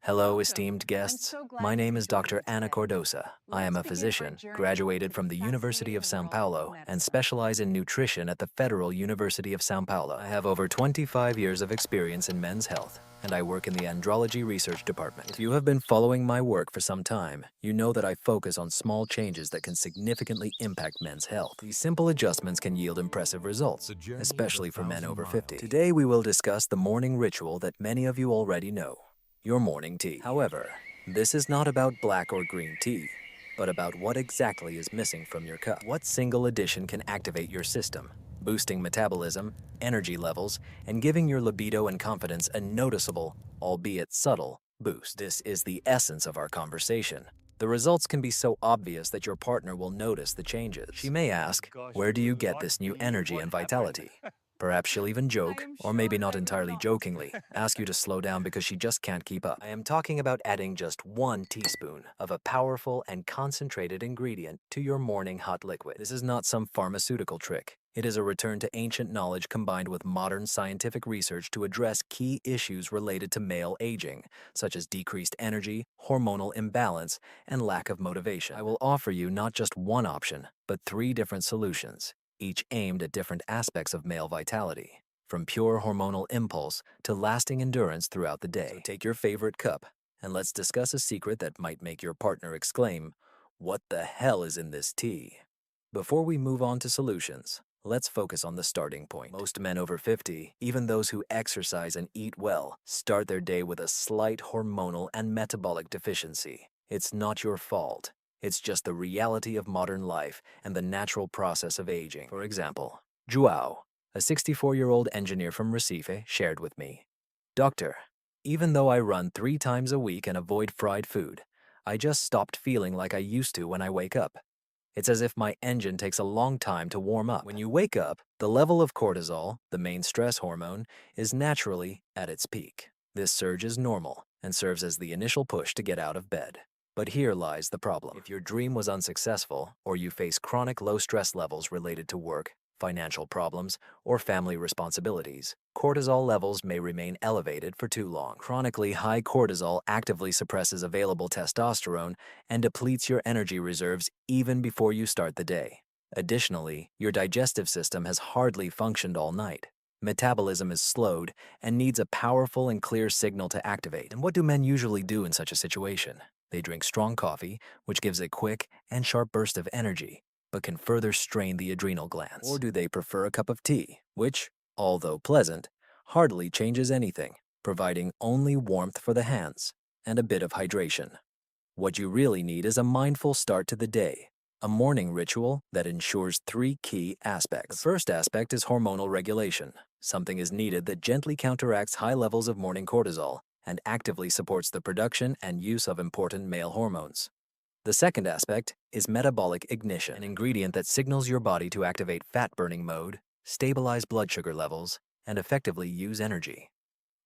Hello, Welcome. esteemed I'm guests. so glad My you name could is join Dr. me Anna today. Cordosa. I am Let's a begin our physician, journey graduated into from the the University of fascinating Sao world of Paulo, and medicine. specialize in nutrition at the Federal University of Sao Paulo. I have over 25 years of experience in men's health, and I work in the andrology research department. If you have been following my work for some time, you know that I focus on small changes that can significantly impact men's health. These simple adjustments can yield impressive results, especially for men over 50. Today, we will discuss the morning ritual that many of you already know: your morning tea. However, this is not about black or green tea, but about what exactly is missing from your cup. What single addition can activate your system, boosting metabolism, energy levels, and giving your libido and confidence a noticeable, albeit subtle, boost? This is the essence of our conversation. The results can be so obvious that your partner will notice the changes. She may Oh my ask, gosh, where do you get what this new tea? energy What and happened? vitality? Perhaps she'll even I joke, am or maybe sure not I will entirely not. jokingly, ask you to slow down because she just can't keep up. I am talking about adding just 1 teaspoon of a powerful and concentrated ingredient to your morning hot liquid. This is not some pharmaceutical trick. It is a return to ancient knowledge combined with modern scientific research to address key issues related to male aging, such as decreased energy, hormonal imbalance, and lack of motivation. I will offer you not just one option, but 3 different solutions, each aimed at different aspects of male vitality, from pure hormonal impulse to lasting endurance throughout the day. So take your favorite cup, and let's discuss a secret that might make your partner exclaim, "What the hell is in this tea?" Before we move on to solutions, let's focus on the starting point. Most men over 50, even those who exercise and eat well, start their day with a slight hormonal and metabolic deficiency. It's not your fault. It's just the reality of modern life and the natural process of aging. For example, Joao, a 64-year-old engineer from Recife, shared with me, "Doctor, even though I run 3 times a week and avoid fried food, I just stopped feeling like I used to when I wake up. It's as if my engine takes a long time to warm up. When you wake up, the level of cortisol, the main stress hormone, is naturally at its peak. This surge is normal and serves as the initial push to get out of bed. But here lies the problem. If your dream was unsuccessful, or you face chronic low stress levels related to work, financial problems, or family responsibilities, cortisol levels may remain elevated for too long. Chronically high cortisol actively suppresses available testosterone and depletes your energy reserves even before you start the day. Additionally, your digestive system has hardly functioned all night. Metabolism is slowed and needs a powerful and clear signal to activate. And what do men usually do in such a situation? They drink strong coffee, which gives a quick and sharp burst of energy, but can further strain the adrenal glands. Or do they prefer a cup of tea, which, although pleasant, hardly changes anything, providing only warmth for the hands and a bit of hydration? What you really need is a mindful start to the day, a morning ritual that ensures 3 key aspects. The first aspect is hormonal regulation. Something is needed that gently counteracts high levels of morning cortisol and actively supports the production and use of important male hormones. The second aspect is metabolic ignition, an ingredient that signals your body to activate fat-burning mode, stabilize blood sugar levels, and effectively use energy.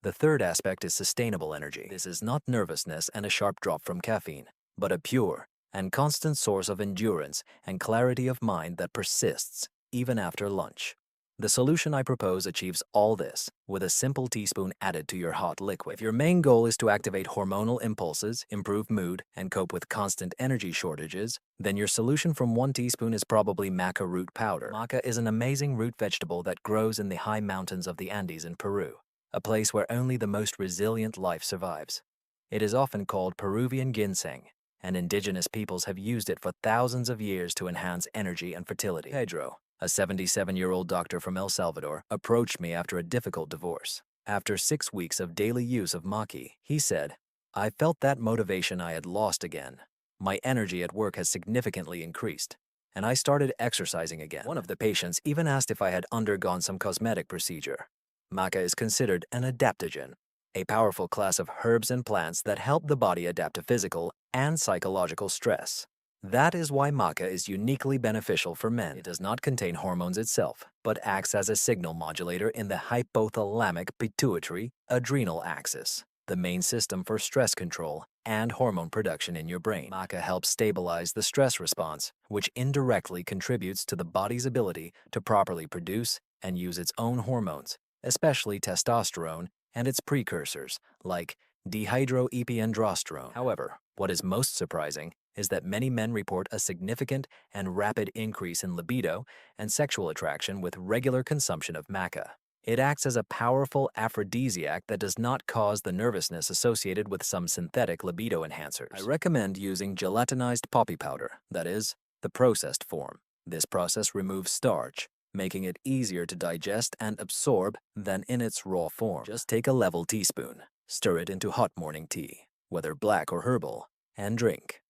The third aspect is sustainable energy. This is not nervousness and a sharp drop from caffeine, but a pure and constant source of endurance and clarity of mind that persists even after lunch. The solution I propose achieves all this with a simple teaspoon added to your hot liquid. If your main goal is to activate hormonal impulses, improve mood, and cope with constant energy shortages, then your solution from 1 teaspoon is probably maca root powder. Maca is an amazing root vegetable that grows in the high mountains of the Andes in Peru, a place where only the most resilient life survives. It is often called Peruvian ginseng, and indigenous peoples have used it for thousands of years to enhance energy and fertility. Pedro, a 77-year-old doctor from El Salvador, approached me after a difficult divorce. After 6 weeks of daily use of maki, he said, "I felt that motivation I had lost again. My energy at work has significantly increased, and I started exercising again." One of the patients even asked if I had undergone some cosmetic procedure. Maca is considered an adaptogen, a powerful class of herbs and plants that help the body adapt to physical and psychological stress. That is why maca is uniquely beneficial for men. It does not contain hormones itself, but acts as a signal modulator in the hypothalamic pituitary adrenal axis, the main system for stress control and hormone production in your brain. Maca helps stabilize the stress response, which indirectly contributes to the body's ability to properly produce and use its own hormones, especially testosterone and its precursors, like dehydroepiandrosterone. However, what is most surprising is that many men report a significant and rapid increase in libido and sexual attraction with regular consumption of maca. It acts as a powerful aphrodisiac that does not cause the nervousness associated with some synthetic libido enhancers. I recommend using gelatinized poppy powder, that is, the processed form. This process removes starch, making it easier to digest and absorb than in its raw form. Just take a level teaspoon, stir it into hot morning tea, whether black or herbal, and drink.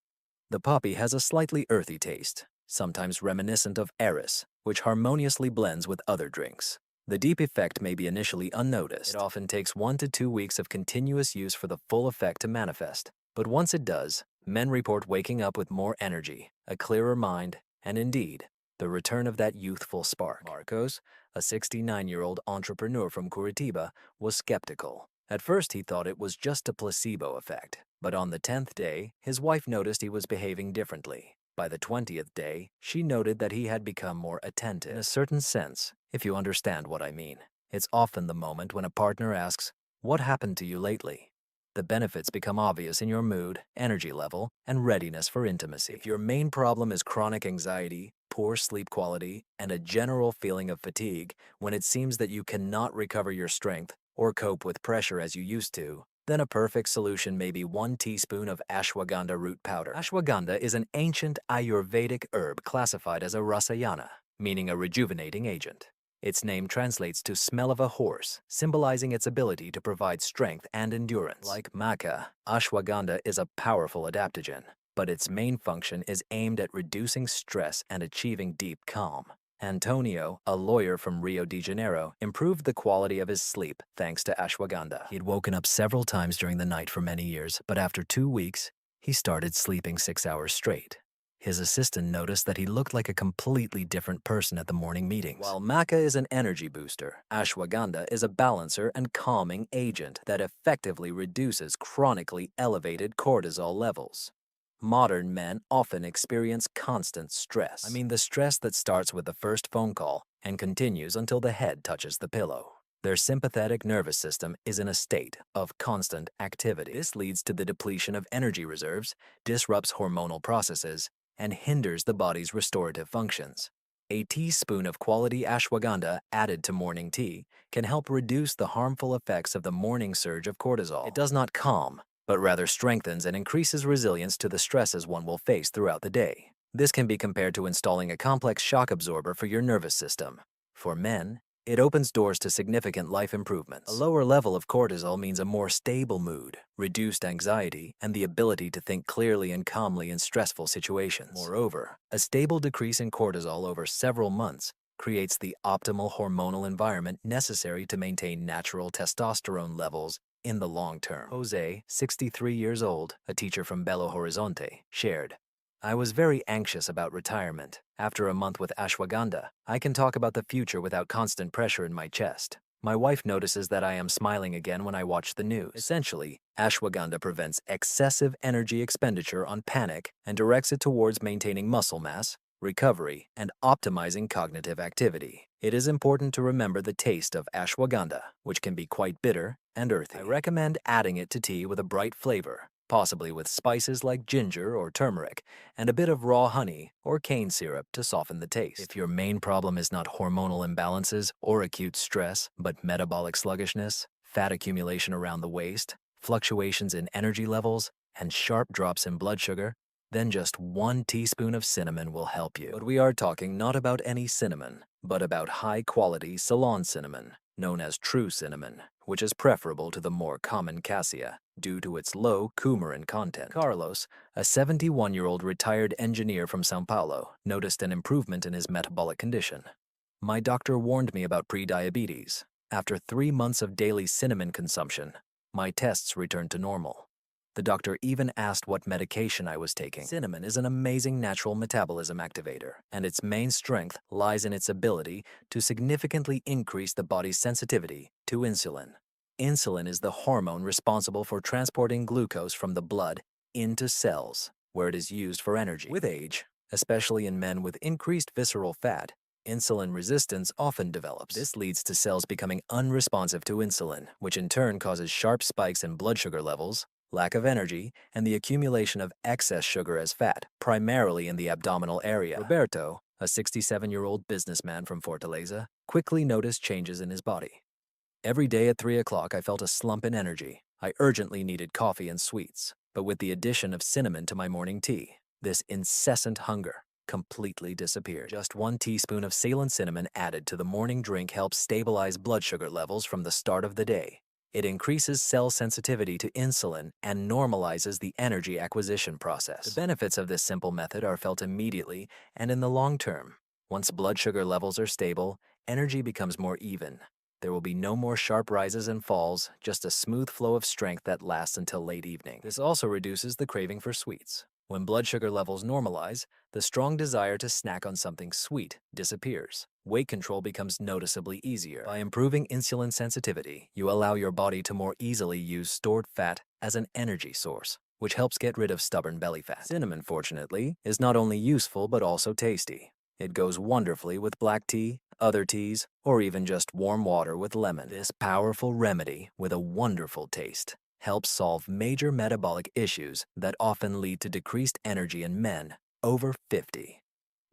The poppy has a slightly earthy taste, sometimes reminiscent of Eris, which harmoniously blends with other drinks. The deep effect may be initially unnoticed. It often takes 1 to 2 weeks of continuous use for the full effect to manifest. But once it does, men report waking up with more energy, a clearer mind, and indeed, the return of that youthful spark. Marcos, a 69-year-old entrepreneur from Curitiba, was skeptical. At first, he thought it was just a placebo effect. But on the 10th day, his wife noticed he was behaving differently. By the 20th day, she noted that he had become more attentive. In a certain sense, if you understand what I mean, it's often the moment when a partner asks, "What happened to you lately?" The benefits become obvious in your mood, energy level, and readiness for intimacy. If your main problem is chronic anxiety, poor sleep quality, and a general feeling of fatigue when it seems that you cannot recover your strength or cope with pressure as you used to, then a perfect solution may be 1 teaspoon of ashwagandha root powder. Ashwagandha is an ancient Ayurvedic herb classified as a rasayana, meaning a rejuvenating agent. Its name translates to smell of a horse, symbolizing its ability to provide strength and endurance. Like maca, ashwagandha is a powerful adaptogen, but its main function is aimed at reducing stress and achieving deep calm. Antonio, a lawyer from Rio de Janeiro, improved the quality of his sleep thanks to ashwagandha. He'd woken up several times during the night for many years, but after 2 weeks, he started sleeping 6 hours straight. His assistant noticed that he looked like a completely different person at the morning meetings. While maca is an energy booster, ashwagandha is a balancer and calming agent that effectively reduces chronically elevated cortisol levels. Modern men often experience constant stress. I mean the stress that starts with the first phone call and continues until the head touches the pillow. Their sympathetic nervous system is in a state of constant activity. This leads to the depletion of energy reserves, disrupts hormonal processes, and hinders the body's restorative functions. A teaspoon of quality ashwagandha added to morning tea can help reduce the harmful effects of the morning surge of cortisol. It does not calm, but rather strengthens and increases resilience to the stresses one will face throughout the day. This can be compared to installing a complex shock absorber for your nervous system. For men, it opens doors to significant life improvements. A lower level of cortisol means a more stable mood, reduced anxiety, and the ability to think clearly and calmly in stressful situations. Moreover, a stable decrease in cortisol over several months creates the optimal hormonal environment necessary to maintain natural testosterone levels in the long term. Jose, 63 years old, a teacher from Belo Horizonte, shared, "I was very anxious about retirement. After a month with ashwagandha, I can talk about the future without constant pressure in my chest. My wife notices that I am smiling again when I watch the news." Essentially, ashwagandha prevents excessive energy expenditure on panic and directs it towards maintaining muscle mass, recovery, and optimizing cognitive activity. It is important to remember the taste of ashwagandha, which can be quite bitter and earthy. I recommend adding it to tea with a bright flavor, possibly with spices like ginger or turmeric, and a bit of raw honey or cane syrup to soften the taste. If your main problem is not hormonal imbalances or acute stress, but metabolic sluggishness, fat accumulation around the waist, fluctuations in energy levels, and sharp drops in blood sugar, then just 1 teaspoon of cinnamon will help you. But we are talking not about any cinnamon, but about high-quality Ceylon cinnamon, known as true cinnamon, which is preferable to the more common cassia due to its low coumarin content. Carlos, a 71-year-old retired engineer from São Paulo, noticed an improvement in his metabolic condition. "My doctor warned me about prediabetes. After 3 months of daily cinnamon consumption, my tests returned to normal. The doctor even asked what medication I was taking." Cinnamon is an amazing natural metabolism activator, and its main strength lies in its ability to significantly increase the body's sensitivity to insulin. Insulin is the hormone responsible for transporting glucose from the blood into cells, where it is used for energy. With age, especially in men with increased visceral fat, Insulin resistance often develops. This leads to cells becoming unresponsive to insulin, which in turn causes sharp spikes in blood sugar levels, lack of energy, and the accumulation of excess sugar as fat, primarily in the abdominal area. Roberto, a 67-year-old businessman from Fortaleza, quickly noticed changes in his body. Every day at 3 o'clock, I felt a slump in energy. I urgently needed coffee and sweets, but with the addition of cinnamon to my morning tea, this incessant hunger completely disappeared. Just 1 teaspoon of Ceylon cinnamon added to the morning drink helps stabilize blood sugar levels from the start of the day. It increases cell sensitivity to insulin and normalizes the energy acquisition process. The benefits of this simple method are felt immediately and in the long term. Once blood sugar levels are stable, energy becomes more even. There will be no more sharp rises and falls, just a smooth flow of strength that lasts until late evening. This also reduces the craving for sweets. When blood sugar levels normalize, the strong desire to snack on something sweet disappears. Weight control becomes noticeably easier. By improving insulin sensitivity, you allow your body to more easily use stored fat as an energy source, which helps get rid of stubborn belly fat. Cinnamon, fortunately, is not only useful but also tasty. It goes wonderfully with black tea, other teas, or even just warm water with lemon. This powerful remedy, with a wonderful taste, helps solve major metabolic issues that often lead to decreased energy in men over 50.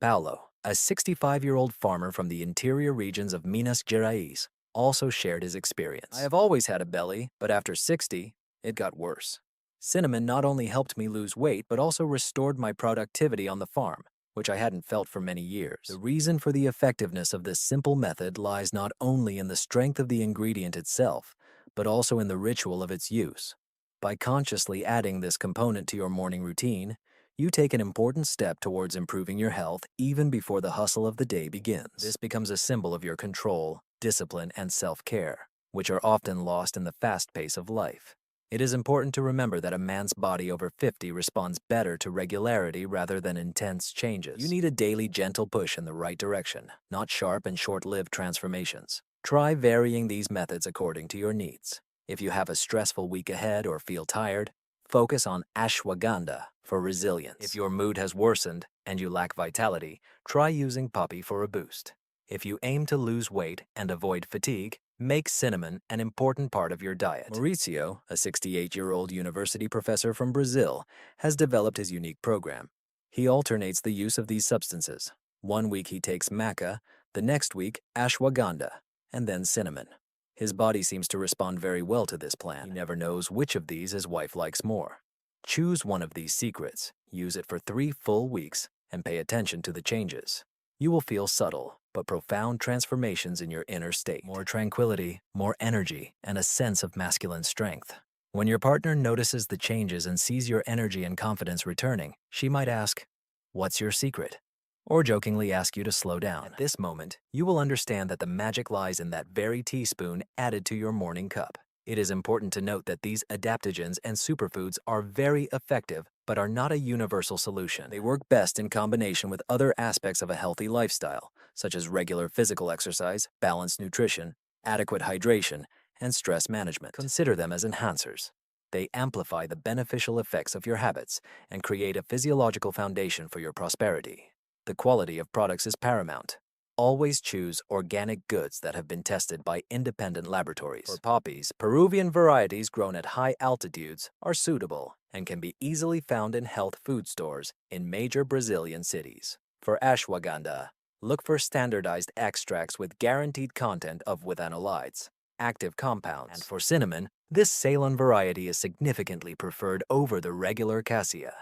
Paulo, a 65-year-old farmer from the interior regions of Minas Gerais, also shared his experience. I have always had a belly, but after 60, it got worse. Cinnamon not only helped me lose weight, but also restored my productivity on the farm, which I hadn't felt for many years. The reason for the effectiveness of this simple method lies not only in the strength of the ingredient itself, but also in the ritual of its use. By consciously adding this component to your morning routine, you take an important step towards improving your health even before the hustle of the day begins. This becomes a symbol of your control, discipline, and self-care, which are often lost in the fast pace of life. It is important to remember that a man's body over 50 responds better to regularity rather than intense changes. You need a daily gentle push in the right direction, not sharp and short-lived transformations. Try varying these methods according to your needs. If you have a stressful week ahead or feel tired, focus on ashwagandha for resilience. If your mood has worsened and you lack vitality, try using poppy for a boost. If you aim to lose weight and avoid fatigue, make cinnamon an important part of your diet. Mauricio, a 68-year-old university professor from Brazil, has developed his unique program. He alternates the use of these substances. One week he takes maca, the next week ashwagandha, and then cinnamon. His body seems to respond very well to this plan. He never knows which of these his wife likes more. Choose one of these secrets, use it for 3 full weeks, and pay attention to the changes. You will feel subtle but profound transformations in your inner state. More tranquility, more energy, and a sense of masculine strength. When your partner notices the changes and sees your energy and confidence returning, she might ask, "What's your secret?" or jokingly ask you to slow down. At this moment, you will understand that the magic lies in that very teaspoon added to your morning cup. It is important to note that these adaptogens and superfoods are very effective, but are not a universal solution. They work best in combination with other aspects of a healthy lifestyle, such as regular physical exercise, balanced nutrition, adequate hydration, and stress management. Consider them as enhancers. They amplify the beneficial effects of your habits and create a physiological foundation for your prosperity. The quality of products is paramount. Always choose organic goods that have been tested by independent laboratories. For poppies, Peruvian varieties grown at high altitudes are suitable and can be easily found in health food stores in major Brazilian cities. For ashwagandha, look for standardized extracts with guaranteed content of withanolides, active compounds. And for cinnamon, this Ceylon variety is significantly preferred over the regular cassia.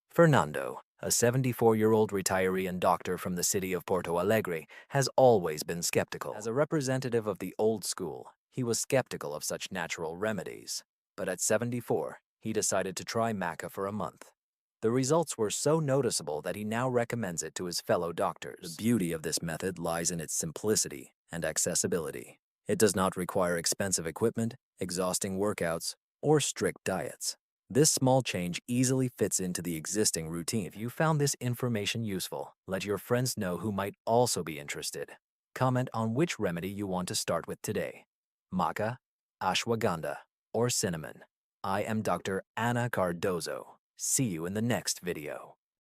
Fernando, a 74-year-old retiree and doctor from the city of Porto Alegre, has always been skeptical. As a representative of the old school, he was skeptical of such natural remedies. But at 74, he decided to try maca for a month. The results were so noticeable that he now recommends it to his fellow doctors. The beauty of this method lies in its simplicity and accessibility. It does not require expensive equipment, exhausting workouts, or strict diets. This small change easily fits into the existing routine. If you found this information useful, let your friends know who might also be interested. Comment on which remedy you want to start with today: maca, ashwagandha, or cinnamon. I am Dr. Ana Cardozo. See you in the next video.